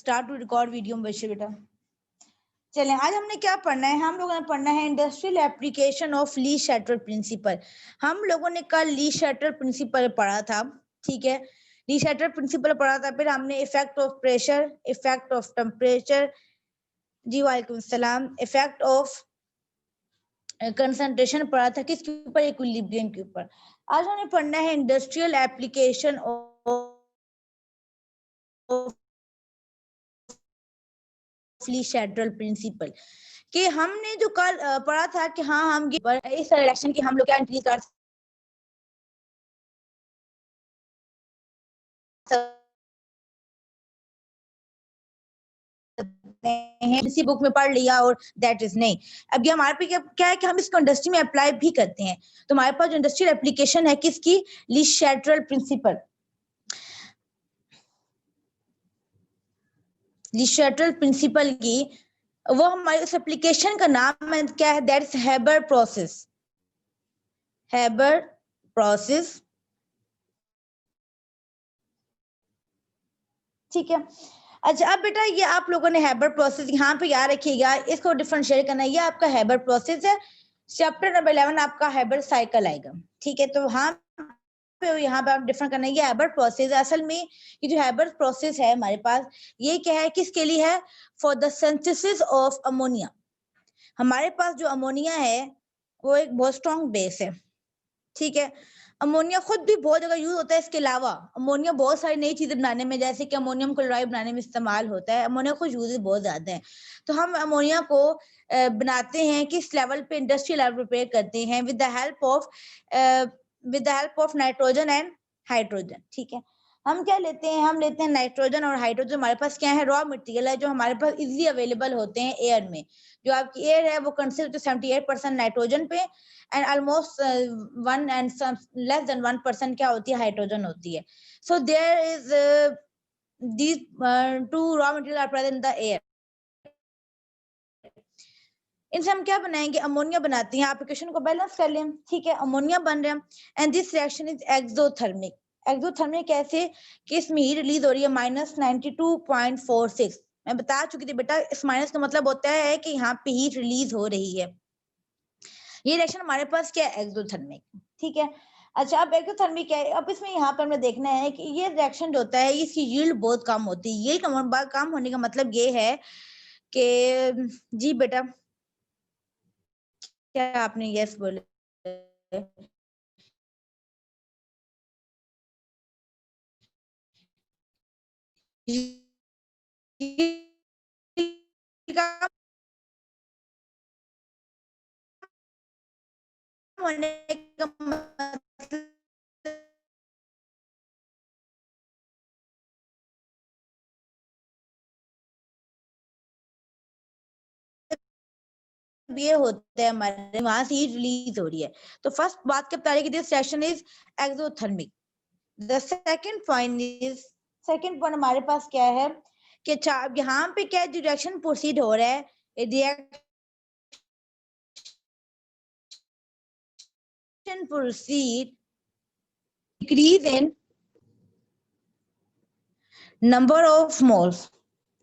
Start to record video बच्चे बेटा। चलें, आज हमने क्या पढ़ना है? हम लोगों ने पढ़ना है industrial application of Le Chatelier principle. हम लोगों ने कल ली शटर प्रिंसिपल पढ़ा था, ठीक है। ली शटर प्रिंसिपल पढ़ा था, फिर हमने effect of pressure, effect of temperature, जी वालेकुम सलाम, इफेक्ट ऑफ कंसंट्रेशन पढ़ा था, किसके ऊपर? इक्विलिब्रियम के ऊपर। आज हमें पढ़ना है industrial application of Le Chatelier principle कि हमने जो कल पढ़ा था कि हाँ हम इस रिएक्शन की हम लोग क्या इंक्रीज कर इसी बुक में पढ़ लिया और दैट इज नहीं। अब ये हमारे पे क्या है कि हम इसको इंडस्ट्री में अप्लाई भी करते हैं। तो हमारे पास जो इंडस्ट्रियल एप्लीकेशन है किसकी? ली शटर प्रिंसिपल। ली शटर प्रिंसिपल की वो हमारे उस एप्लीकेशन का नाम है क्या है? That is Haber process. Haber process, ठीक है। अच्छा, अब बेटा ये आप लोगों ने हेबर प्रोसेस यहाँ पे याद रखिएगा, इसको डिफरेंशिएट करना। ये आपका हेबर प्रोसेस है। चैप्टर नंबर 11 आपका हेबर साइकिल आएगा, ठीक है। तो हाँ यहाँ पे आप डिफरेंट करना है। ये हेबर प्रोसेस असल में, ये जो हेबर प्रोसेस है हमारे पास, ये क्या है? किसके लिए है? For the synthesis of ammonia. हमारे पास जो अमोनिया है वो एक बहुत स्ट्रॉन्ग बेस है, ठीक है। अमोनिया खुद भी बहुत जगह यूज होता है। इसके अलावा अमोनिया बहुत सारी नई चीजें बनाने में, जैसे कि अमोनियम क्लोराइड बनाने में इस्तेमाल होता है। अमोनिया को यूज बहुत ज्यादा है। तो हम अमोनिया को बनाते हैं किस लेवल पे? इंडस्ट्रियल लेवल प्रिपेयर करते हैं with the help of nitrogen and hydrogen, ठीक है। हम क्या लेते हैं? हम लेते हैं नाइट्रोजन और हाइड्रोजन। हमारे पास क्या है? रॉ मटेरियल है जो हमारे पास इजीली अवेलेबल होते हैं एयर में। जो आपकी एयर है वो कंसिस्ट होती है 78% नाइट्रोजन पे and almost 1 and less than 1% क्या होती है? हाइड्रोजन होती है। So there is these two raw material are present in the air. इनसे हम क्या बनाएंगे? अमोनिया बनाते हैं। एप्लीकेशन को बैलेंस कर लें, ठीक है। अमोनिया बन रहे हैं and this reaction is exothermic. Exothermic कैसे? कि इसमें हीट रिलीज हो रही है -92.46। मैं बता चुकी थी बेटा, इस माइनस का मतलब होता है कि यहाँ पे हीट रिलीज हो रही है। ये रिएक्शन हमारे पास क्या है? एक्सोथर्मिक, ठीक है। अच्छा, अब एक्सोथर्मिक क्या है? अब इसमें यहाँ पर हमें देखना है कि ये रिएक्शन जो होता है इसकी यील्ड बहुत कम होती है। यील्ड कम होने का मतलब ये है कि जी बेटा, क्या आपने यस बोले? होने का मतलब ये होता है हमारे वहां से हीट रिलीज हो रही है। तो फर्स्ट बात क्या बता रही है कि this reaction is exothermic. The second point हमारे पास क्या है कि यहाँ पे क्या रिएक्शन प्रोसीड हो रहा है? Reaction proceed decrease in number of moles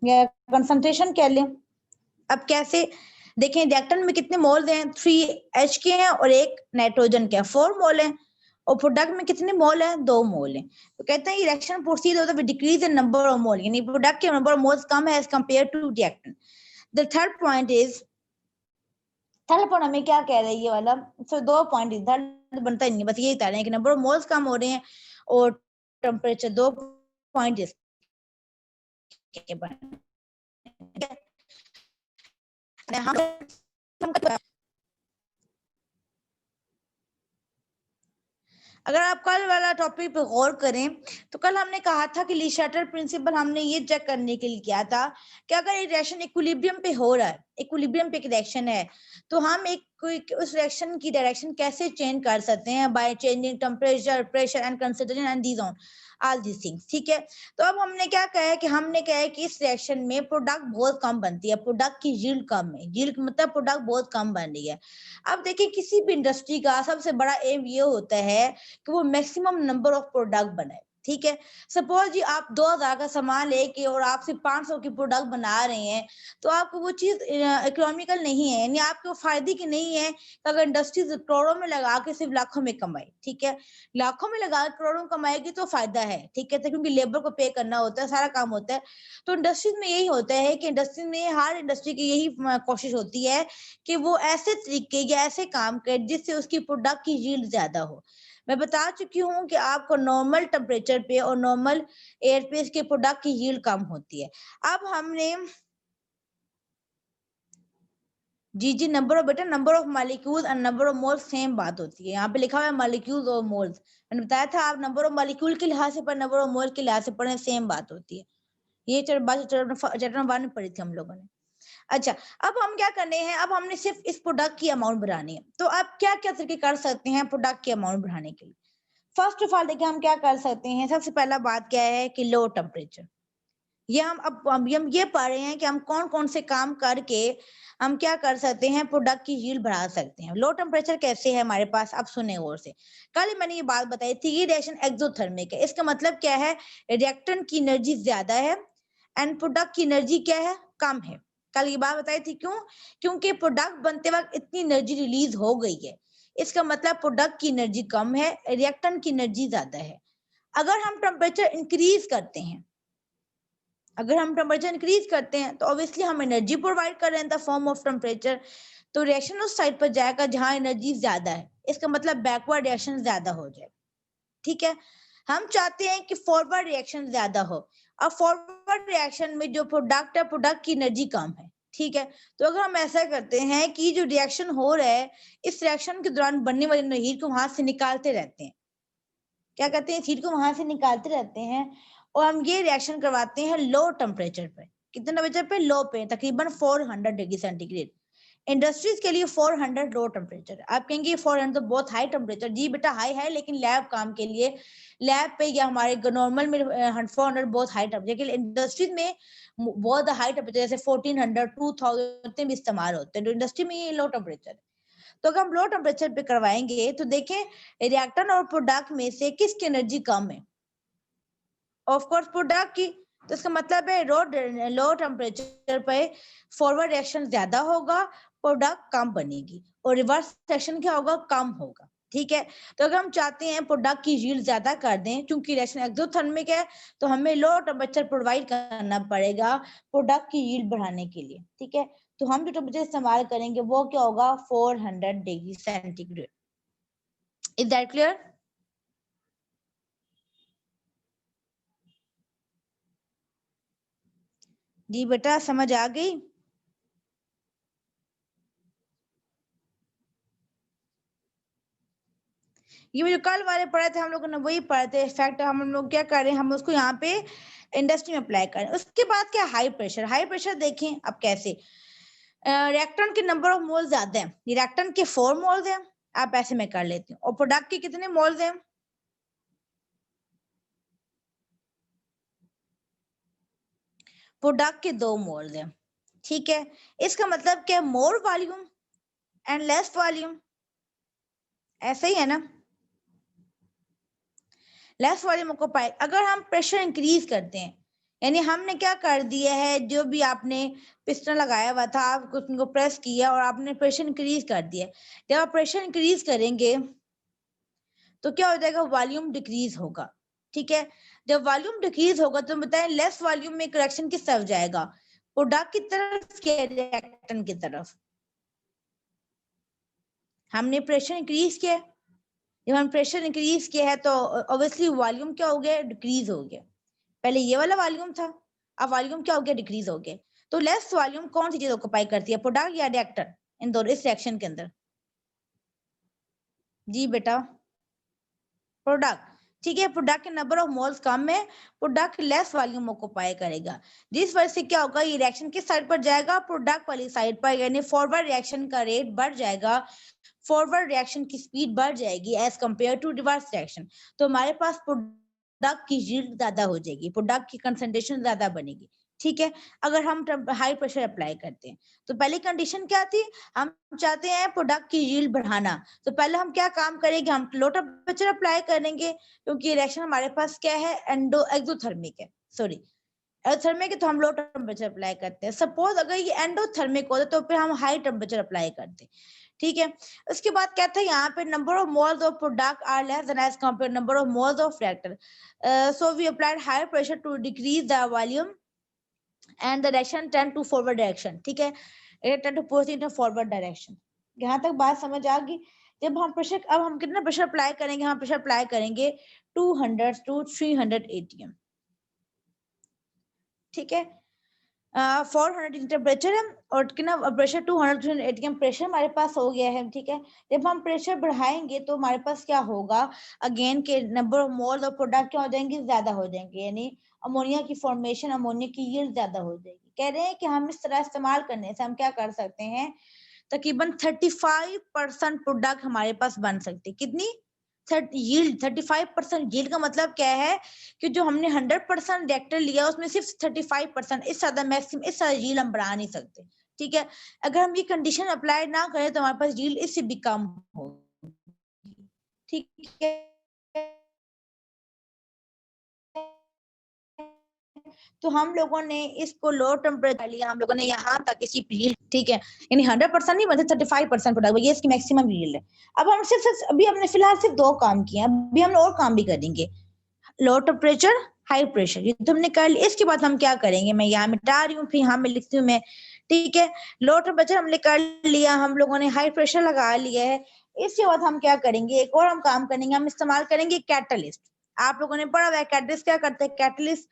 या कंसंट्रेशन कह लें। अब कैसे देखें? रिएक्टेंट में कितने मोल्स हैं? 3H के हैं और एक नाइट्रोजन के 4 मोल हैं। और प्रोडक्ट में कितने मोल है? 2 मोल हैं। तो कहते हैं ये रिएक्शन प्रोसीड होता है decrease in number of mole, यानी प्रोडक्ट के नंबर ऑफ मोल्स कम है as compared to reactant. The third point हमें क्या कह रहा है ये वाला? सो 2 पॉइंट इधर बनता ही नहीं, बस यही बता रहे हैं कि नंबर ऑफ मोल्स कम हो रहे हैं और टेम्परेचर। 2 पॉइंट अगर आप कल वाला टॉपिक पे गौर करें तो कल हमने कहा था कि ली शटर प्रिंसिपल हमने ये चेक करने के लिए किया था कि अगर एक रिएक्शन इक्विलिब्रियम पे हो रहा है, इक्विलिब्रियम पे एक रिएक्शन है, तो हम उस रिएक्शन की डायरेक्शन कैसे चेंज कर सकते हैं? By changing temperature, pressure and consideration and these all these things, ठीक है। तो अब हमने क्या कहा है कि इस रिएक्शन में प्रोडक्ट बहुत कम बनती है, प्रोडक्ट की यील्ड कम है। यील्ड मतलब प्रोडक्ट बहुत कम बन रही है। अब देखिए, किसी भी इंडस्ट्री का सबसे बड़ा एम ये होता है कि वो मैक्सिमम नंबर ऑफ प्रोडक्ट बनाए। ठीक है। सपोज जी आप 2000 का सामान लेके और आप सिर्फ 500 की प्रोडक्ट बना रहे हैं, तो आपको वो चीज इकोनॉमिकल नहीं है, यानी आपको फायदे की नहीं है। अगर इंडस्ट्रीज करोड़ों में लगा के सिर्फ लाखों में कमाए, ठीक है, लाखों में लगा के करोड़ों में कमाएगी तो फायदा है, ठीक है, तो क्योंकि लेबर को पे करना होता है, सारा काम होता है। तो इंडस्ट्रीज में यही होता है कि इंडस्ट्री में, हर इंडस्ट्री की यही कोशिश होती है कि वो ऐसे तरीके या ऐसे काम करे जिससे उसकी प्रोडक्ट की यील्ड ज्यादा हो। मैं बता चुकी हूँ कि आपको नॉर्मल टेम्परेचर पे और नॉर्मल एयर पे इसके प्रोडक्ट की यील्ड कम होती है। अब हमने जी नंबर ऑफ, बेटा number of molecules and number of moles same बात होती है। यहाँ पे लिखा हुआ है मॉलिक्यूल्स और मोल्स, मैंने बताया था आप नंबर ऑफ मॉलिक्यूल के लिहाज से पढ़ें, नंबर ऑफ मोल के लिहाज से पढ़ें, सेम बात होती है। ये चैप्टर 1 पढ़ी थी हम लोगों ने। अच्छा, अब हम क्या करने हैं, अब हमने सिर्फ इस प्रोडक्ट की अमाउंट बढ़ानी है। तो आप क्या क्या तरीके कर सकते हैं प्रोडक्ट की अमाउंट बढ़ाने के लिए? फर्स्ट ऑफ ऑल देखिए हम क्या कर सकते हैं, सबसे पहला बात क्या है कि लो टेम्परेचर। ये हम ये पढ़ रहे हैं कि हम कौन कौन से काम करके हम क्या कर सकते हैं, प्रोडक्ट की यील्ड बढ़ा सकते हैं। लो टेम्परेचर कैसे है हमारे पास, अब सुने गौर से। कल मैंने ये बात बताई थी, ये रिएक्शन एक्सोथर्मिक है। इसका मतलब क्या है, रिएक्टेंट की एनर्जी ज्यादा है एंड प्रोडक्ट की एनर्जी क्या है, कम है। कल ये बात बताई थी, क्यों? क्योंकि प्रोडक्ट बनते वक्त इतनी एनर्जी रिलीज हो गई है, इसका मतलब प्रोडक्ट की एनर्जी कम है, रिएक्टेंट की एनर्जी ज्यादा है। अगर हम टेम्परेचर इंक्रीज करते हैं, अगर हम टेम्परेचर इंक्रीज करते हैं तो ऑब्वियसली हम एनर्जी प्रोवाइड कर रहे हैं in the form of temperature, तो रिएक्शन उस साइड पर जाएगा जहां एनर्जी ज्यादा है, इसका मतलब बैकवर्ड रिएक्शन ज्यादा हो जाए। ठीक है, हम चाहते हैं कि फॉरवर्ड रिएक्शन ज्यादा हो। अब फॉरवर्ड रिएक्शन में जो प्रोडक्ट है, प्रोडक्ट की एनर्जी कम है, ठीक है। तो अगर हम ऐसा करते हैं कि जो रिएक्शन हो रहा है, इस रिएक्शन के दौरान बनने वाली हीट को वहां से निकालते रहते हैं, क्या कहते हैं, हीट को वहां से निकालते रहते हैं, और हम ये रिएक्शन करवाते हैं लो टेम्परेचर पे। कितने टेम्परेचर पे? लो पे, तकरीबन 400 डिग्री सेंटीग्रेड। इंडस्ट्रीज के लिए 400 लो टेम्परेचर। आप कहेंगे 400 तो बहुत हाई टेम्परेचर। जी बेटा हाई है, लेकिन लैब काम के लिए, लैब पे या हमारे नॉर्मल में 400 बहुत हाई टेम्परेचर। इंडस्ट्रीज में बहुत हाई टेम्परेचर जैसे 1400 2000 भी इस्तेमाल होते हैं, तो इंडस्ट्री में ये लो टेम्परेचर है। तो अगर हम लो टेम्परेचर पे करवाएंगे तो देखें रिएक्टेंट और प्रोडक्ट में से किसकी एनर्जी कम है? ऑफ कोर्स प्रोडक्ट की। तो इसका मतलब है लो टेम्परेचर पे फॉरवर्ड रिएक्शन ज्यादा होगा, प्रोडक्ट कम बनेगी, और रिवर्स रिएक्शन क्या होगा, कम होगा। ठीक है, तो अगर हम चाहते हैं प्रोडक्ट की यील्ड ज्यादा कर दें, क्योंकि रिएक्शन एक्सोथर्मिक है, तो हमें लो टेम्परेचर प्रोवाइड करना पड़ेगा प्रोडक्ट की यील्ड बढ़ाने के लिए। ठीक है, तो हम जो टेम्परेचर इस्तेमाल करेंगे वो क्या होगा, 400 degree centigrade. Is that clear? जी बेटा समझ आ गई? ये जो कल वाले पढ़े थे हम लोगों ने वही पढ़े थे। इफेक्ट हम लोग क्या कर रहे हैं, हम उसको यहाँ पे इंडस्ट्री में अप्लाई करें। उसके बाद क्या, हाई प्रेशर। हाई प्रेशर देखें अब कैसे, रिएक्टेंट के नंबर ऑफ मोल ज्यादा है, रिएक्टेंट के 4 मोल्स हैं, आप ऐसे में कर लेती हूँ, और प्रोडक्ट के कितने मोल्स हैं? प्रोडक्ट के 2 मोल्स हैं। ठीक है, इसका मतलब क्या, मोर वॉल्यूम एंड लेस वॉल्यूम, ऐसा ही है ना। लेस वॉल्यूम को पाए, अगर हम प्रेशर इंक्रीज करते हैं, यानी हमने क्या कर दिया है, जो भी आपने पिस्टन लगाया हुआ था, आप उनको प्रेस किया और आपने प्रेशर इंक्रीज कर दिया। जब आप प्रेशर इंक्रीज करेंगे तो क्या हो जाएगा, वॉल्यूम डिक्रीज होगा। ठीक है, जब वॉल्यूम डिक्रीज होगा तो बताएं लेस वॉल्यूम में करेक्शन किस तरफ जाएगा, प्रोडक्ट की तरफ के रिएक्टेंट की तरफ। हमने प्रेशर इंक्रीज किया, जब हम प्रेशर इंक्रीज किया है तो ऑब्वियसली वॉल्यूम क्या हो गया, डिक्रीज हो गया। पहले ये वाला वॉल्यूम था, अब वॉल्यूम क्या हो गया, डिक्रीज हो गया। तो लेस वॉल्यूम कौन सी चीज ऑक्युपाई करती है, प्रोडक्ट या रिएक्टर, इन दोनों इस रिएक्शन के अंदर? जी बेटा प्रोडक्ट। ठीक है, प्रोडक्ट के नंबर ऑफ मोल्स कम है, प्रोडक्ट लेस वॉल्यूम ऑक्युपाई करेगा, जिस वजह से क्या होगा, ये रिएक्शन किस साइड पर जाएगा, प्रोडक्ट वाली साइड पर, यानी फॉरवर्ड रिएक्शन का रेट बढ़ जाएगा, फॉरवर्ड रिएक्शन की स्पीड बढ़ जाएगी as compared to reverse reaction. तो हमारे पास प्रोडक्ट की यील्ड ज्यादा हो जाएगी, प्रोडक्ट की कंसंट्रेशन ज्यादा बनेगी। ठीक है। अगर हम हाई प्रेशर अप्लाई करते हैं तो पहली कंडीशन क्या थी, हम चाहते हैं प्रोडक्ट की यील्ड बढ़ाना, तो पहले हम क्या काम करेंगे, हम लो टेम्परेचर अप्लाई करेंगे, क्योंकि रिएक्शन हमारे पास क्या है, एक्सोथर्मिक है, सॉरी एंडोथर्मिक है, तो हम लो टेम्परेचर अप्लाई करते हैं। सपोज अगर ये एंडोथर्मिक होता तो फिर हम हाई टेम्परेचर अप्लाई करते, ठीक है। उसके बाद क्या था यहाँ पे, number of moles of product are less than as compared number of moles of reactor, so we applied higher pressure to decrease the volume and the direction tend to forward direction, ठीक है, it tend to push in a forward direction। यहाँ तक बात समझ आ गई। जब हम प्रेशर, अब हम कितना प्रेशर अप्लाई करेंगे, हम प्रेशर अप्लाई करेंगे 200 to 300 atm, ठीक है। 400 टेम्परेचर है और कितना प्रेशर 200 atm प्रेशर हमारे पास हो गया है, ठीक है। जब हम प्रेशर बढ़ाएंगे तो हमारे पास क्या होगा, अगेन के number of moles of product क्या हो जाएंगे, ज्यादा हो जाएंगे, यानी अमोनिया की फॉर्मेशन, अमोनिया की यील्ड ज्यादा हो जाएगी। कह रहे हैं कि हम इस तरह इस्तेमाल करने से हम क्या कर सकते हैं, तकरीबन 35% प्रोडक्ट हमारे पास बन सकती है। कितनी, यील्ड 35%। यील्ड का मतलब क्या है कि जो हमने 100% रिएक्टर लिया उसमें सिर्फ 35%, इस ज्यादा मैक्सिमम, इस ज्यादा यील्ड हम बढ़ा नहीं सकते, ठीक है। अगर हम ये कंडीशन अप्लाई ना करें तो हमारे पास यील्ड इससे भी कम होगी, ठीक है। तो हम लोगों ने इसको लो टेम्परेचर लिया, हम लोगों ने यहाँ तक इसकी यील्ड, ठीक है, यानी 100% नहीं मतलब 35% प्रोडक्ट, ये इसकी मैक्सिमम यील्ड है। अब हम सिर्फ अभी हमने फिलहाल सिर्फ 2 काम किए, अभी हम और काम भी करेंगे, लो टेम्परेचर हाई प्रेशर, ये तुमने कर लिया। इसके बाद हम क्या करेंगे, मैं यहाँ मिटा रही हूँ, फिर यहाँ में लिखती हूँ मैं, ठीक है। लो टेम्परेचर हमने कर लिया, हम लोगों ने हाई प्रेशर लगा लिया है। इसके बाद हम क्या करेंगे, एक और हम काम करेंगे, हम इस्तेमाल करेंगे कैटलिस्ट। आप लोगों ने पढ़ा हुआ है कैटलिस्ट क्या करते हैं, कैटलिस्ट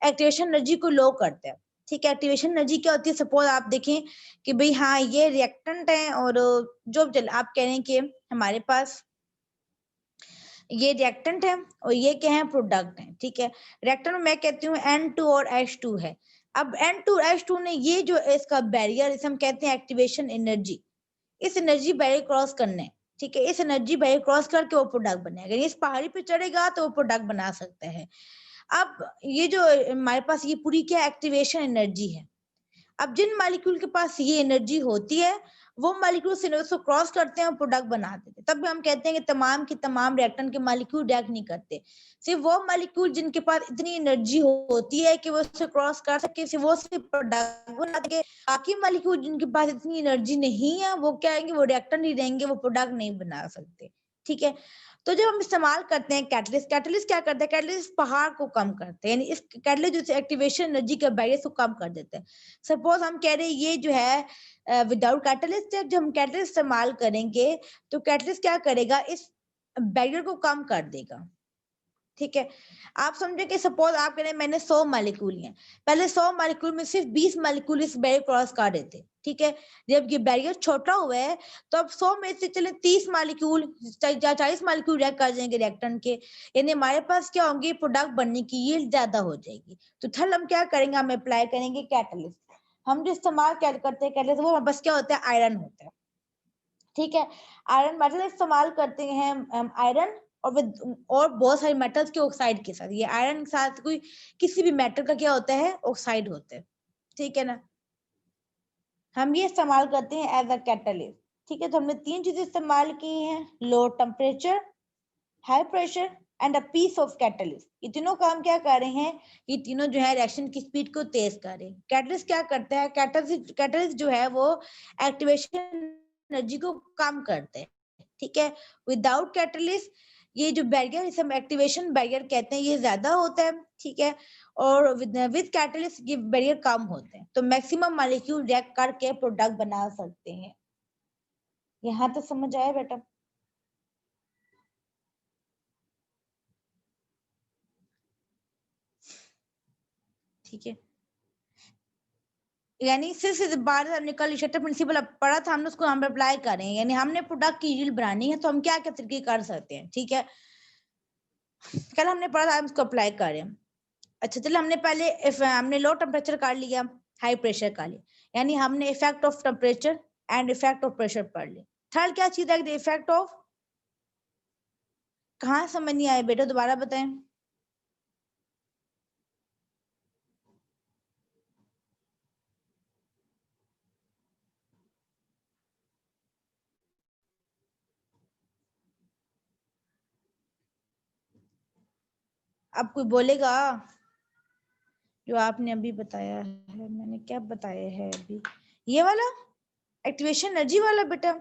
एक्टिवेशन एनर्जी को लो करते हैं, ठीक है। एक्टिवेशन एनर्जी क्या होती है, सपोज आप देखें कि भाई हाँ ये रिएक्टेंट है और जो आप कह रहे हैं कि हमारे पास ये रिएक्टेंट है और ये क्या है, प्रोडक्ट है, ठीक है। रिएक्टेंट में मैं कहती हूँ N2 और H2 है। अब N2 H2 ने ये जो इसका बैरियर, इसे हम कहते हैं एक्टिवेशन एनर्जी, इस एनर्जी बैरियर क्रॉस करने, ठीक है, इस एनर्जी बैरियर क्रॉस करके वो प्रोडक्ट बनेगा। इस पहाड़ी पे चढ़ेगा तो वो प्रोडक्ट बना सकता है। अब ये जो हमारे पास ये पूरी क्या एक्टिवेशन एनर्जी है, अब जिन मॉलिक्यूल के पास ये एनर्जी होती है वो मॉलिक्यूल सिनोस को क्रॉस करते हैं और प्रोडक्ट बनाते हैं। तब भी हम कहते हैं कि तमाम की तमाम रिएक्टेंट के मॉलिक्यूल रिएक्ट नहीं करते, सिर्फ वो मॉलिक्यूल जिनके पास इतनी एनर्जी होती है कि वो उससे क्रॉस कर सके, सिर्फ वो सिर्फ प्रोडक्ट बनाते हैं। बाकी मॉलिक्यूल जिनके पास इतनी एनर्जी नहीं है वो क्या आएंगे, वो रिएक्टेंट ही रहेंगे, वो प्रोडक्ट नहीं बना सकते, ठीक है। तो जब हम इस्तेमाल करते हैं कैटलिस्ट, कैटलिस्ट क्या करता है, कैटलिस्ट पहाड़ को कम करते हैं, यानी इस कैटलिस्ट जो एक्टिवेशन एनर्जी के बैरियर को कम कर देते हैं। सपोज हम कह रहे हैं ये जो है विदाउट कैटलिस्ट, जब हम कैटलिस्ट इस्तेमाल करेंगे तो कैटलिस्ट क्या करेगा, इस बैरियर को कम कर देगा, ठीक है। आप समझे कि सपोज आप कह रहे हैं मैंने 100 मॉलिक्यूल लिए, पहले 100 मॉलिक्यूल में सिर्फ 20 मॉलिक्यूल इस बैरियर क्रॉस कर रहे थे, ठीक है। जब ये बैरियर छोटा हुआ है तो अब 100 में से चले 30 मॉलिक्यूल 40 मॉलिक्यूल रिएक्ट कर जाएंगे रिएक्टेंट के, यानी हमारे पास क्या होंगे, प्रोडक्ट बनने की यील्ड ज्यादा हो जाएगी। तो थल हम क्या करेंगे, हम अप्लाई करेंगे कैटलिस्ट। हम जो इस्तेमाल क्या करते हैं कैटलिस्ट, वो बस क्या होता है, आयरन होता है, ठीक है। आयरन मेटल इस्तेमाल करते हैं हम आयरन और विद और बहुत सारे मेटल्स के ऑक्साइड के साथ, ये आयरन के साथ कोई किसी भी मेटल का क्या होता है, ऑक्साइड होता है, ठीक है ना। हम ये इस्तेमाल करते हैं एज अ कैटलिस्ट, ठीक है। तो हमने 3 चीजें इस्तेमाल की हैं, low temperature, high pressure and a piece of catalyst. ये तीनों काम क्या कर रहे हैं, ये तीनों जो है रिएक्शन की स्पीड को तेज कर रहे हैं। कैटलिस्ट क्या करता है, कैटलिस्ट जो है वो एक्टिवेशन एनर्जी को कम करते हैं, ठीक है। विदाउट कैटलिस्ट ये जो बैरियर, इसे हम एक्टिवेशन बैरियर कहते हैं, ये ज्यादा होता है, ठीक है। और विद कैटलिस्ट ये बैरियर कम होते हैं, तो मैक्सिमम मॉलिक्यूल रिएक्ट करके प्रोडक्ट बना सकते हैं। यहाँ तो समझ आया बेटा, ठीक है। यानी सिर्फ बार हमने कल इशेटर प्रिंसिपल पढ़ा था, हमने उसको हम अप्लाई कर रहे हैं, यानी हमने प्रोडक्ट की यील्ड बढ़ानी है तो हम क्या क्या तरीके कर सकते हैं, ठीक है। कल हमने पढ़ा था, हम इसको अप्लाई कर रहे हैं। अच्छा चलो, हमने पहले हमने लो टेम्परेचर कर लिया, हाई प्रेशर कर लिया, यानी हमने effect of temperature and effect of pressure पढ़ लिया। थर्ड क्या चीज है, इफेक्ट ऑफ, कहाँ समझ नहीं आया बेटा, दोबारा बताएं। अब कोई बोलेगा जो आपने अभी बताया है, मैंने क्या बताया है अभी, ये वाला एक्टिवेशन एनर्जी वाला बेटा,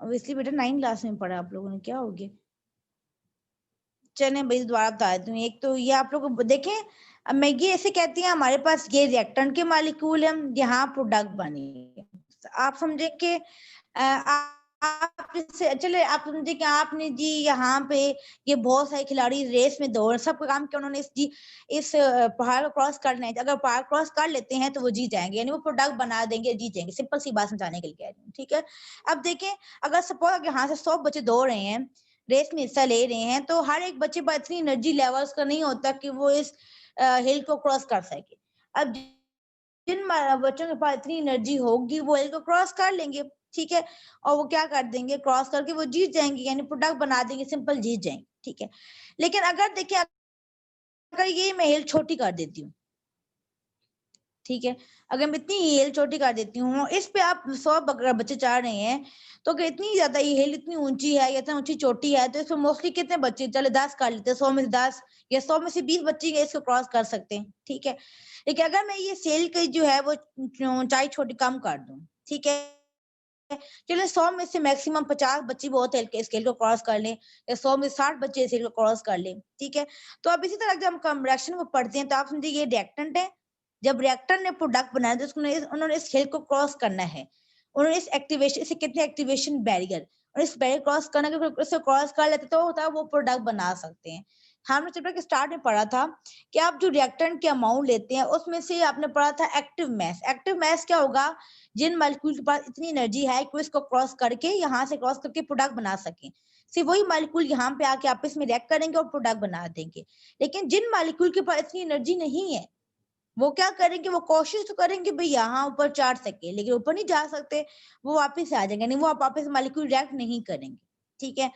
ऑब्वियसली बेटा 9 क्लास में पढ़ा आप लोगों ने, क्या हो गया। चले भाई दोबारा बता देती हूँ। एक तो ये आप लोग देखें, अब मैगी ऐसे कहती है हमारे पास ये रिएक्टेंट के मॉलिक्यूल है, यहाँ प्रोडक्ट बनी, आप समझे कि आप चले आप समझे कि आपने जी यहाँ पे ये बहुत सारे खिलाड़ी रेस में दौड़, सबका काम क्या उन्होंने इस पहाड़ को क्रॉस करना है, अगर पहाड़ क्रॉस कर लेते हैं तो वो जीत जाएंगे, यानी वो प्रोडक्ट बना देंगे, जीत जाएंगे, सिंपल सी बात समझाने के लिए कह रही हूँ, ठीक है। अब देखें, अगर सपोज यहाँ से 100 बच्चे दौड़ रहे हैं, रेस में हिस्सा ले रहे हैं, तो हर एक बच्चे पर इतनी एनर्जी लेवल्स का नहीं होता कि वो इस हिल को क्रॉस कर सके। अब जिन बच्चों के पास इतनी एनर्जी होगी वो हिल को क्रॉस कर लेंगे, ठीक है, और वो क्या कर देंगे, क्रॉस करके वो जीत जाएंगे, यानी प्रोडक्ट बना देंगे, सिंपल जीत जाएंगे, ठीक है। लेकिन अगर देखिए, अगर ये मैं हिल छोटी कर देती हूँ, ठीक है, अगर मैं इतनी हिल छोटी कर देती हूँ, इस पे आप 100 बच्चे चाह रहे हैं, तो कि इतनी ज्यादा ये हिल इतनी ऊंची है या इतनी ऊंची चोटी है, तो इसमें मोस्टली कितने बच्चे, चले 10 कर लेते हैं, 100 में से 10 या 100 में से 20 बच्चे इसको क्रॉस कर सकते हैं, ठीक है। लेकिन अगर मैं ये सेल की जो है वो ऊंचाई छोटी कम कर दूं, ठीक है, चलो 100 में से मैक्सिमम 50 बच्चे बहुत है स्केल को क्रॉस कर लें, या 100 में 60 बच्चे स्केल को क्रॉस कर लें, ठीक है। तो अब इसी तरह जब हम कम रिएक्शन को पढ़ते हैं, तो आप समझिए ये रिएक्टेंट है, जब रिएक्टर ने प्रोडक्ट बनाया तो उन्होंने इस स्केल को क्रॉस करना है, उन्होंने इस एक्टिवेशन, इसे कितने एक्टिवेशन बैरियर, और इस बैरियर क्रॉस करना के उससे क्रॉस कर लेते तो होता है वो प्रोडक्ट बना सकते हैं। हमने चैप्टर के स्टार्ट में पढ़ा था कि आप जो रिएक्टेंट के अमाउंट लेते हैं उसमें से आपने पढ़ा था एक्टिव मैस। एक्टिव मैस क्या होगा, जिन मॉलिक्यूल के पास इतनी एनर्जी है कि इसको क्रॉस करके यहाँ से क्रॉस करके प्रोडक्ट बना सके, सिर्फ वही मॉलिक्यूल यहाँ पे आके आपस में रिएक्ट करेंगे और प्रोडक्ट बना देंगे। लेकिन जिन मॉलिक्यूल के पास इतनी एनर्जी नहीं है, वो क्या करेंगे, वो कोशिश तो करेंगे भाई यहाँ ऊपर चढ़ सके, लेकिन ऊपर नहीं जा सकते, वो वापिस आ जाएंगे, नहीं वो वापिस मॉलिक्यूल रिएक्ट नहीं करेंगे, ठीक है।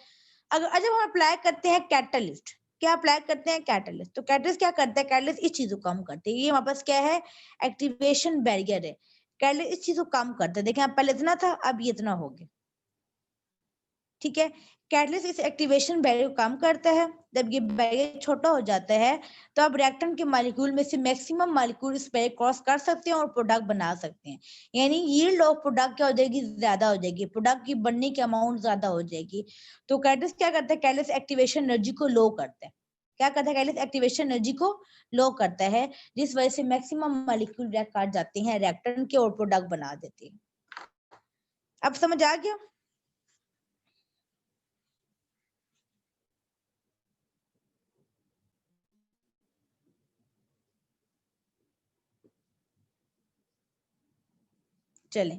अगर जब हम अप्लाई करते हैं कैटलिस्ट, क्या अप्लाई करते हैं कैटलिस्ट, तो कैटलिस्ट क्या करता है, कैटलिस्ट इस चीज को कम करते हैं, ये वापस क्या है, एक्टिवेशन बैरियर है, कैटलिस्ट इस चीज को कम करता है। देखें आप पहले इतना था, अब ये इतना हो गया, ठीक है। कैटलिस्ट इस एक्टिवेशन बैरियर को कम करता है, जब ये बैरियर छोटा हो जाता है तो आप रिएक्टेंट के मॉलिक्यूल में से मैक्सिमम मॉलिक्यूल इस बैरियर क्रॉस कर सकते हैं और प्रोडक्ट बना सकते हैं, यानी यील्ड ऑफ प्रोडक्ट क्या हो जाएगी, ज्यादा हो जाएगी, प्रोडक्ट की बनने की अमाउंट ज्यादा हो जाएगी। तो कैटलिस्ट क्या करता है, कैटलिस्ट एक्टिवेशन एनर्जी को लो करता है, क्या करता है, कैटलिस्ट एक्टिवेशन एनर्जी को लो करता है, जिस वजह से मैक्सिमम मॉलिक्यूल रिएक्ट कर जाते हैं रिएक्टेंट के और प्रोडक्ट बना देते हैं। अब समझ आ गया। चले,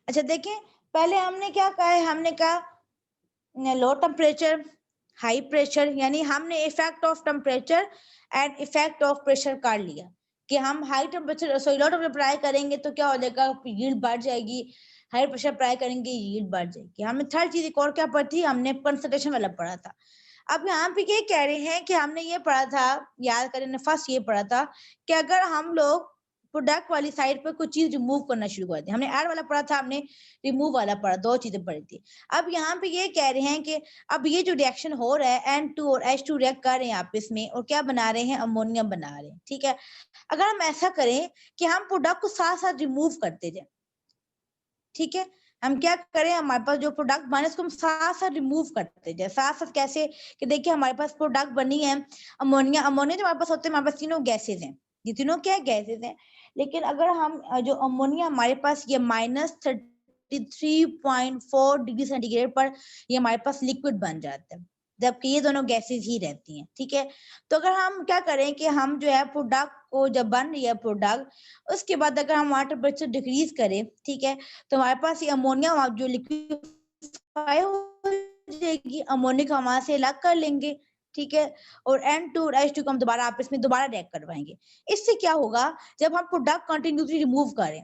अच्छा देखें, पहले हमने क्या कहा है, हमने कहा लो टेम्परेचर हाई प्रेशर, यानी हमने effect of temperature and effect of pressure कर लिया कि हम high temperature low temperature apply करेंगे तो क्या हो जाएगा, यील्ड बढ़ जाएगी, हाई प्रेशर अप्लाई करेंगे यील्ड बढ़ जाएगी। हमने थर्ड चीज एक और क्या पढ़ी थी, हमने कंसंट्रेशन वाला पढ़ा था। अब यहाँ पे ये कह रहे हैं कि हमने ये पढ़ा था, याद करें, फर्स्ट ये पढ़ा था कि अगर हम लोग प्रोडक्ट वाली साइड पर कुछ चीज रिमूव करना शुरू कर दें, हमने ऐड वाला पढ़ा था, हमने रिमूव वाला पढ़ा, दो चीजें पढ़ी थी। अब यहाँ पे ये कह रहे हैं कि अब ये जो रिएक्शन हो रहा है N2 और H2 रिएक्ट कर रहे हैं आपस में और क्या बना रहे हैं, अमोनिया बना रहे हैं, ठीक है। अगर हम ऐसा करें कि हम प्रोडक्ट को साथ साथ रिमूव करते जाए, ठीक है, हम क्या करें, हमारे पास जो प्रोडक्ट बने उसको हम साथ साथ रिमूव करते जाए, साथ साथ कैसे, कि देखिए हमारे पास प्रोडक्ट बनी है अमोनिया, अमोनिया जो हमारे पास होते हैं, हमारे पास तीनों गैसेज हैं, ये तीनों क्या है, गैसेज हैं। लेकिन अगर हम जो अमोनिया हमारे पास ये -33.4 डिग्री सेंटीग्रेड पर ये हमारे पास लिक्विड बन जाता है, जबकि ये दोनों गैसेज ही रहती हैं, ठीक है। तो अगर हम क्या करें कि हम जो है प्रोडक्ट को जब बन रही है प्रोडक्ट, उसके बाद अगर हम वाटर टेम्परेचर डिक्रीज करें, ठीक है, तो हमारे पास ये अमोनिया जो लिक्विफाई हो जाएगी, अमोनिया को वहां से अलग कर लेंगे, ठीक है, और N2 और H2 को हम दोबारा आपस में दोबारा रिएक्ट करवाएंगे। इससे क्या होगा, जब हम प्रोडक्ट कंटिन्यूसली रिमूव करें,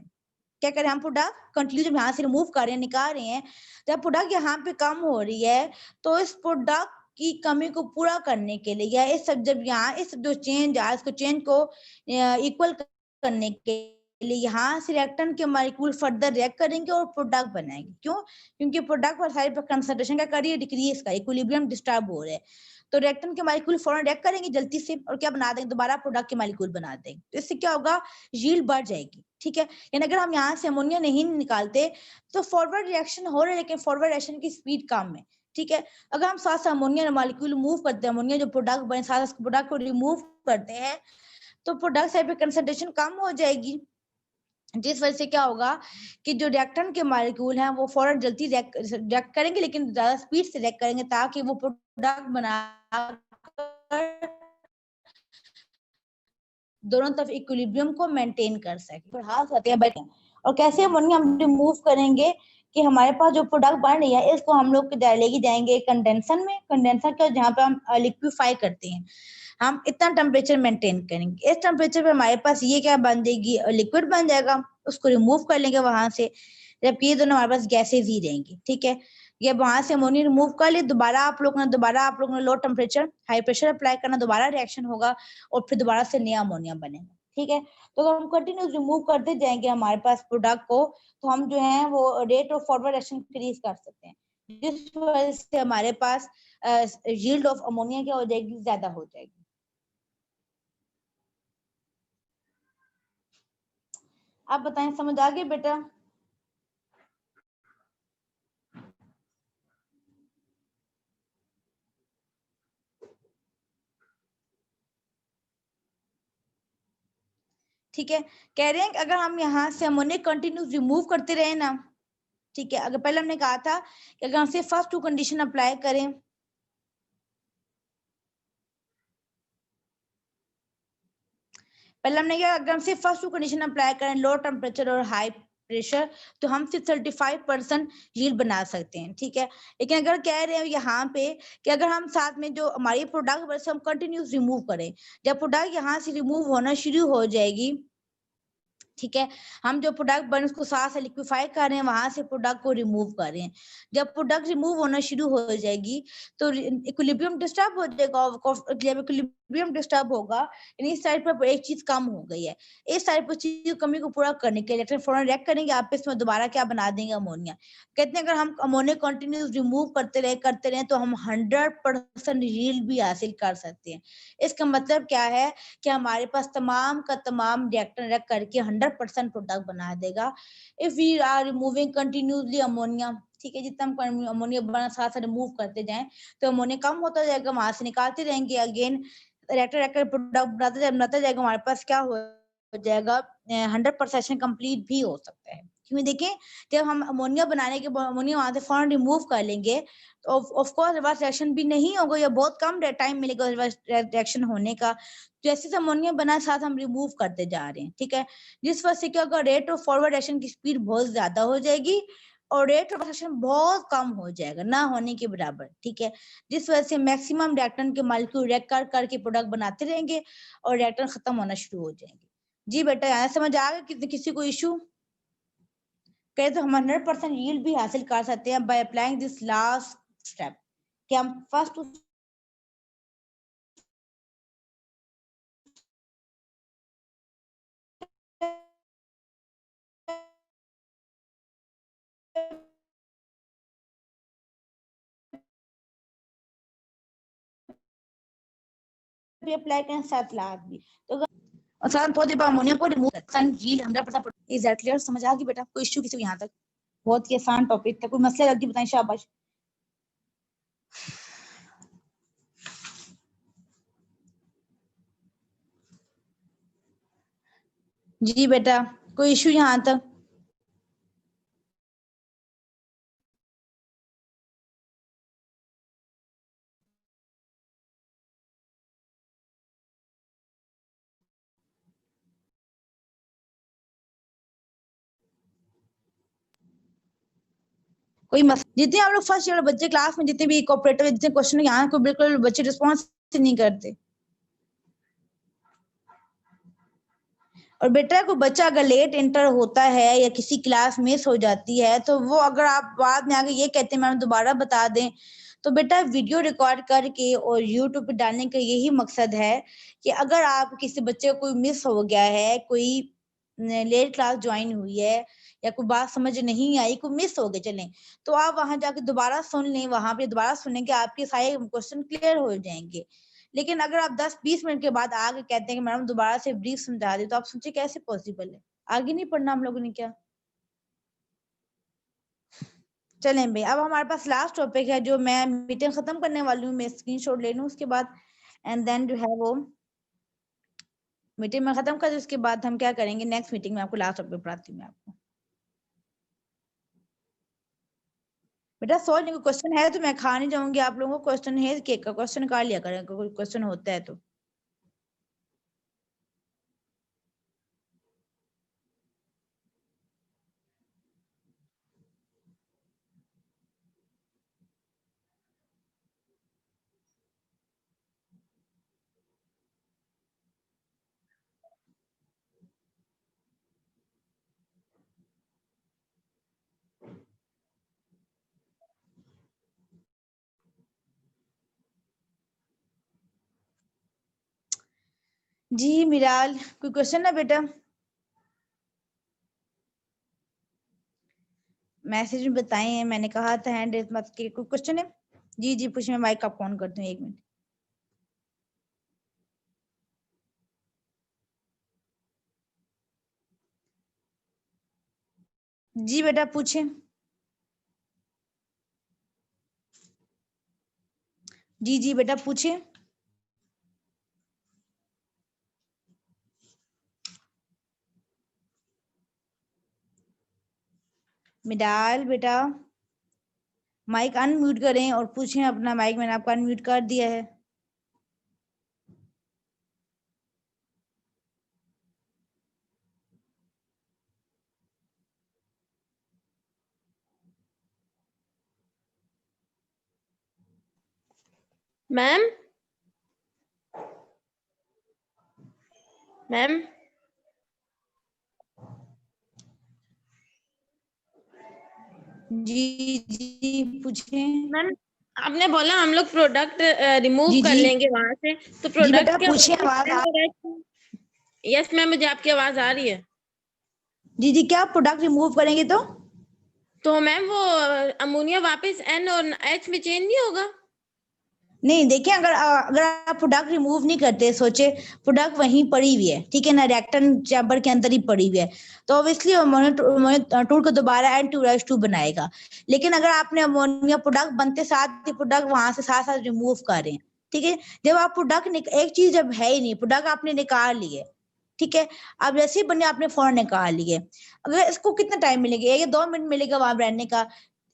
क्या करें, हम प्रोडक्ट कंटिन्यूसली यहाँ से रिमूव कर रहे हैं, निकाल रहे हैं, जब प्रोडक्ट यहाँ पे कम हो रही है तो इस प्रोडक्ट की कमी को पूरा करने के लिए, या इस सब जब यहाँ इस जो चेंज है इसको चेंज को इक्वल करने के लिए यहाँ से रिएक्टेंट के मॉलिक्यूल फर्दर रिएक्ट करेंगे और प्रोडक्ट बनाएंगे। क्यों, क्योंकि प्रोडक्ट और साइड पर कंसंट्रेशन का करिए डिक्रीज का, इक्विलिब्रियम डिस्टर्ब हो रहा है। तो रिएक्टेंट के मॉलिक्यूल फौरन रिएक्ट करेंगे जल्दी से और क्या बना देंगे, दोबारा प्रोडक्ट के मॉलिक्यूल बना देंगे। तो इससे क्या होगा, यील्ड बढ़ जाएगी। ठीक है, यानी अगर हम यहाँ से अमोनिया नहीं निकालते तो फॉरवर्ड रिएक्शन हो रहा है, लेकिन फॉरवर्ड रिएक्शन की स्पीड कम है। ठीक है, अगर हम साथ अमोनिया मॉलिक्यूल मूव करते हैं, अमोनिया जो प्रोडक्ट बने साथ प्रोडक्ट को रिमूव करते हैं, तो प्रोडक्ट साइड पे कंसंट्रेशन कम हो जाएगी, जिस वजह से क्या होगा कि जो रिएक्टेंट के मॉलिक्यूल हैं वो फौरन जल्दी रिएक्ट करेंगे, लेकिन ज्यादा स्पीड से रिएक्ट करेंगे ताकि वो प्रोडक्ट बनाकर दोनों तरफ इक्विलिब्रियम को मेंटेन कर सके। हाथ होते हैं बैठे, और कैसे अमोनिया हम रिमूव करेंगे कि हमारे पास जो प्रोडक्ट बन रही है इसको हम लोग लेके जाएंगे कंडेंसर में। कंडेंसर क्या, जहाँ पे हम लिक्विफाई करते हैं, हम इतना टेम्परेचर मेंटेन करेंगे। इस टेम्परेचर पे हमारे पास ये क्या बन जाएगी, लिक्विड बन जाएगा, उसको रिमूव कर लेंगे वहां से, जबकि ये दोनों हमारे पास गैसेज ही रहेंगी। ठीक है, ये वहां से अमोनिया रिमूव कर लिए, दोबारा आप लोग ने लो टेम्परेचर हाई प्रेशर अप्लाई करना, दोबारा रिएक्शन होगा और फिर दोबारा से नया अमोनिया बनेगा। ठीक है, तो अगर हम कंटिन्यूस रिमूव करते जाएंगे हमारे पास प्रोडक्ट को, तो हम जो है वो rate of forward reaction increase कर सकते हैं, जिस वजह से हमारे पास यील्ड ऑफ अमोनिया क्या हो जाएगी, ज्यादा हो जाएगी। आप बताएं, समझ आ गई बेटा? ठीक है, कह रहे हैं कि अगर हम यहाँ से अमोनिया कंटिन्यूस रिमूव करते रहे ना, ठीक है, अगर पहले हमने कहा था कि अगर हम सिर्फ फर्स्ट टू कंडीशन अप्लाई करें, पहले हमने क्या, अगर हम सिर्फ फर्स्ट टू कंडीशन अप्लाई करें, लो टेम्परेचर और हाई प्रेशर, तो हम सिर्फ 35% यील्ड बना सकते हैं। ठीक है, लेकिन अगर कह रहे हैं यहाँ पे कि अगर हम साथ में जो हमारी प्रोडक्ट हम कंटिन्यूस रिमूव करें, जब प्रोडक्ट यहाँ से रिमूव होना शुरू हो जाएगी, ठीक है, हम जो प्रोडक्ट बन उसको साथ से लिक्विफाई कर रहे हैं, वहां से प्रोडक्ट को रिमूव कर रहे हैं, जब प्रोडक्ट रिमूव होना शुरू हो जाएगी तो इक्विलिब्रियम डिस्टर्ब हो जाएगा। जब इक्विलिब्रियम डिस्टर्ब होगा, यानी इस साइड पर एक चीज कम हो गई है, इस साइड पर चीज कमी को पूरा करने के लिए फौरन रिएक्ट करेंगे, आप इसमें दोबारा क्या बना देंगे, अमोनिया। कहते हैं अगर हम अमोनिया कंटिन्यूस रिमूव करते रहे तो हम 100% यील्ड भी हासिल कर सकते हैं। इसका मतलब क्या है कि हमारे पास तमाम का तमाम रिएक्टर रिएक्ट करके 100% प्रोडक्ट बना देगा। If we are removing continuously ammonia, ठीक है, जितना हम अमोनिया बना साथ साथ रिमूव करते जाएं तो अमोनिया कम होता जाएगा, वहां से निकालते रहेंगे, अगेन रिएक्टर रिएक्टर प्रोडक्ट बनाते जाएगा, हमारे पास क्या हो जाएगा, 100% कंप्लीट भी हो सकता है। क्योंकि देखें, जब हम अमोनिया बनाने के बाद अमोनिया वहां से फौरन रिमूव कर लेंगे तो ऑफ कोर्स रिवर्स रिएक्शन भी नहीं होगा या बहुत कम टाइम मिलेगा रिवर्स रिएक्शन होने का। जैसे अमोनिया बना साथ हम रिमूव करते जा रहे हैं, ठीक है, जिस वजह से क्या होगा, रेट ऑफ फॉरवर्ड रिएक्शन की स्पीड बहुत ज्यादा हो जाएगी और रेट ऑफ रिएक्शन बहुत कम हो जाएगा, ना होने के बराबर। ठीक है, जिस वजह से मैक्सिमम रिएक्टेंट के मॉलिक्यूल रिएक्ट कर करके प्रोडक्ट बनाते रहेंगे और रिएक्टेंट खत्म होना शुरू हो जाएंगे। जी बेटा, यहाँ समझ आ गया? किसी को इशू कहे तो हम 100% यील्ड भी हासिल कर सकते हैं by applying this last step, कि हम फर्स्ट भी अप्लाई करें, 7 लाख भी, तो और साथ पौधे पर अमोनिया को रिमूव सन यील्ड 100%। Is that clear? समझ आ गई बेटा? कोई इश्यू किसी को यहाँ तक? बहुत ही आसान टॉपिक था, कोई मसला जल्दी बताएं, शाबाश। जी बेटा, कोई इश्यू यहाँ तक? कोई मसला? जितने आप लोग फर्स्ट ईयर बच्चे क्लास में जितने भी कोऑपरेटिव जितने क्वेश्चन यहाँ को बिल्कुल बच्चे रिस्पॉन्स नहीं करते। और बेटा को बच्चा अगर लेट एंटर होता है या किसी क्लास मिस हो जाती है तो वो अगर आप बाद में आके ये कहते हैं मैम दोबारा बता दें, तो बेटा वीडियो रिकॉर्ड करके और यूट्यूब पे डालने का यही मकसद है कि अगर आप किसी बच्चे को कोई मिस हो गया है, कोई लेट क्लास ज्वाइन हुई है या कोई बात समझ नहीं आई, कोई मिस हो गए चलें, तो आप वहां जाके दोबारा सुन लें, वहां पे दोबारा सुनेंगे, आपके सारे क्वेश्चन क्लियर हो जाएंगे। लेकिन अगर आप 10-20 मिनट के बाद आगे कहते हैं कि मैडम दोबारा से ब्रीफ समझा दे, तो आप सोचिए कैसे पॉसिबल है? आगे नहीं पढ़ना हम लोगों ने क्या? चलें भाई, अब हमारे पास लास्ट टॉपिक है जो मैं मीटिंग खत्म करने वाली हूँ, मैं स्क्रीनशॉट ले लूँ उसके बाद, एंड देन जो है वो मीटिंग में खत्म कर, उसके बाद हम क्या करेंगे, नेक्स्ट मीटिंग में आपको लास्ट टॉपिक पढ़ाती हूँ मैं आपको। बेटा सोच कोई क्वेश्चन है तो मैं खा नहीं जाऊंगी, आप लोगों को क्वेश्चन है, केक का क्वेश्चन निकाल लिया करें, कोई क्वेश्चन होता है तो। जी मिराल, कोई क्वेश्चन है बेटा? मैसेज में बताएं, मैंने कहा था हैंड रेज मत के, कोई क्वेश्चन है? जी जी पूछ, मैं माइक आप ऑन करती हूँ, 1 मिनट। जी बेटा पूछे। जी जी बेटा पूछे। मिडाल बेटा माइक अनम्यूट करें और पूछें अपना, माइक मैंने आपका अनम्यूट कर दिया है। मैम मैम जी जी पूछे। मैम आपने बोला हम लोग प्रोडक्ट रिमूव जी कर जी लेंगे वहां से, तो जी बेटा प्रोडक्ट के पूछे, आवाज आ, यस मैम मुझे आपकी आवाज आ रही है। जी जी क्या प्रोडक्ट रिमूव करेंगे तो मैम वो अमोनिया वापस N और H में चेंज नहीं होगा? नहीं देखिए, अगर आप प्रोडक्ट रिमूव नहीं करते, सोचे प्रोडक्ट वहीं पड़ी हुई है, ठीक है ना, रिएक्टेंट चैम्बर के अंदर ही पड़ी हुई है, तो ऑब्वियसली अमोनिया टूल को दोबारा N2-2 बनाएगा। लेकिन अगर आपने अमोनिया प्रोडक्ट बनते साथ ही प्रोडक्ट वहां से साथ साथ रिमूव कर रहे हैं, ठीक है, जब आप प्रोडक्ट, एक चीज जब है ही नहीं, प्रोडक्ट आपने निकाल लिए, ठीक है, अब जैसे ही बने आपने फौरन निकाल लिए, अगर इसको कितना टाइम मिलेगा, 1-2 मिनट मिलेगा वहां रहने का,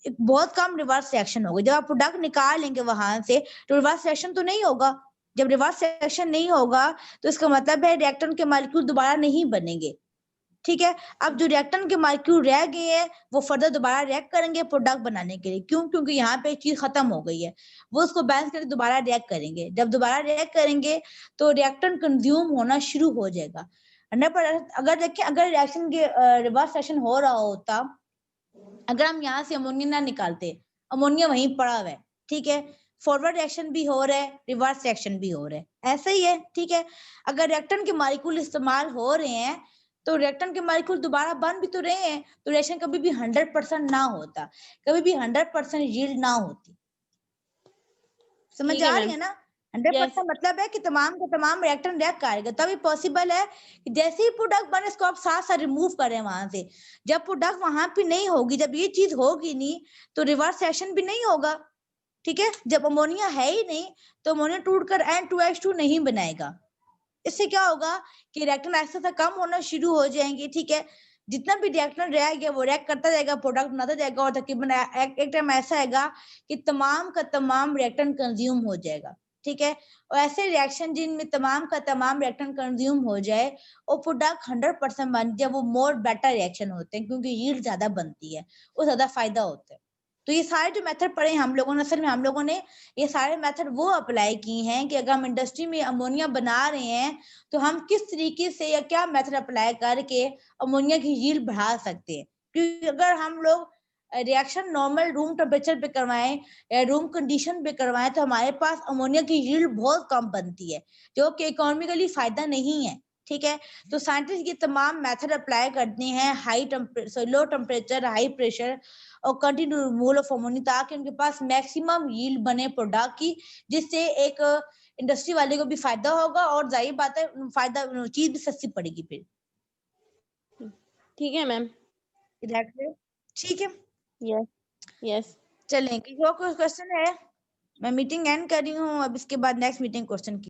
बहुत कम रिवर्स रिएक्शन होगा। जब आप प्रोडक्ट निकाल लेंगे वहां से, तो रिवर्स रिएक्शन तो नहीं होगा। जब रिवर्स रिएक्शन नहीं होगा, तो इसका मतलब है रिएक्टेंट के मॉलिक्यूल दोबारा नहीं बनेंगे, ठीक है। अब जो रिएक्टेंट के मॉलिक्यूल रह गए हैं, वो फर्दर दोबारा रिएक्ट करेंगे प्रोडक्ट बनाने के लिए, क्यों? क्योंकि यहाँ पे एक चीज खत्म हो गई है, वो उसको बैलेंस करके दोबारा रिएक्ट करेंगे। जब दोबारा रिएक्ट करेंगे तो रिएक्टेंट कंज्यूम होना शुरू हो जाएगा। अगर देखिए, अगर रिएक्शन के रिवर्स रिएक्शन हो रहा होता, अगर हम यहाँ से अमोनिया ना निकालते, अमोनिया वहीं पड़ा हुआ है, ठीक है, फॉरवर्ड रिएक्शन भी हो रहा है, रिवर्स रिएक्शन भी हो रहा है, ऐसा ही है, ठीक है। अगर रिएक्टेंट के मॉलिक्यूल इस्तेमाल हो रहे हैं, तो रिएक्टेंट के मॉलिक्यूल दोबारा बन भी तो रहे हैं, तो रिएक्शन कभी भी 100% ना होता, कभी भी 100% यील्ड ना होती। समझ ठीक है आ रही मैम। है ना? यस 100% मतलब है कि तमाम का तमाम रिएक्टेंट रिएक्ट करेगा, तभी पॉसिबल है कि जैसे ही प्रोडक्ट बने, इसको आप साथ साथ रिमूव करें वहां से। जब प्रोडक्ट वहां पे नहीं होगी, जब ये चीज होगी नहीं, तो रिवर्स रिएक्शन भी नहीं होगा, ठीक है। जब अमोनिया है ही नहीं, तो अमोनिया टूटकर N2H2 नहीं बनाएगा। इससे क्या होगा कि रिएक्टेंट ऐसा सा कम होना शुरू हो जाएंगे, ठीक है। जितना भी रिएक्टेंट रहेगा वो रिएक्ट करता जाएगा, प्रोडक्ट बनाता जाएगा, और तकरीबन एक टाइम ऐसा आएगा कि तमाम का तमाम रिएक्टेंट कंज्यूम हो जाएगा, ठीक है। और ऐसे रिएक्शन जिनमें तमाम का तमाम रिएक्टेंट कंज्यूम हो जाए और प्रोडक्ट 100% बन जाए, वो मोर बेटर रिएक्शन होते हैं, क्योंकि यील्ड ज्यादा बनती है, वो ज्यादा फायदा होता है। तो ये सारे जो मेथड पढ़े हम लोगों ने, असल में हम लोगों ने ये सारे मेथड वो अप्लाई किए हैं कि अगर हम इंडस्ट्री में अमोनिया बना रहे हैं, तो हम किस तरीके से या क्या मेथड अप्लाई करके अमोनिया की यील्ड बढ़ा सकते हैं। क्योंकि अगर हम लोग रिएक्शन नॉर्मल रूम टेम्परेचर पे करवाएं या रूम कंडीशन पे करवाएं, तो हमारे पास अमोनिया की यील्ड बहुत कम बनती है, जो कि इकोनॉमिकली फायदा नहीं है, ठीक है। तो साइंटिस्ट ये तमाम मेथड अप्लाई करते हैं, लो टेम्परेचर, हाई प्रेशर और कंटिन्यू रिमूवल ऑफ अमोनिया, ताकि उनके पास मैक्सिमम यील्ड बने प्रोडक्ट की, जिससे एक इंडस्ट्री वाले को भी फायदा होगा और जाहिर बात है फायदा चीज भी सस्ती पड़ेगी फिर। ठीक है मैम। ठीक है, यस यस। चलें, किसी और कोई क्वेश्चन है? मैं मीटिंग एंड कर रही हूँ, अब इसके बाद नेक्स्ट मीटिंग क्वेश्चन की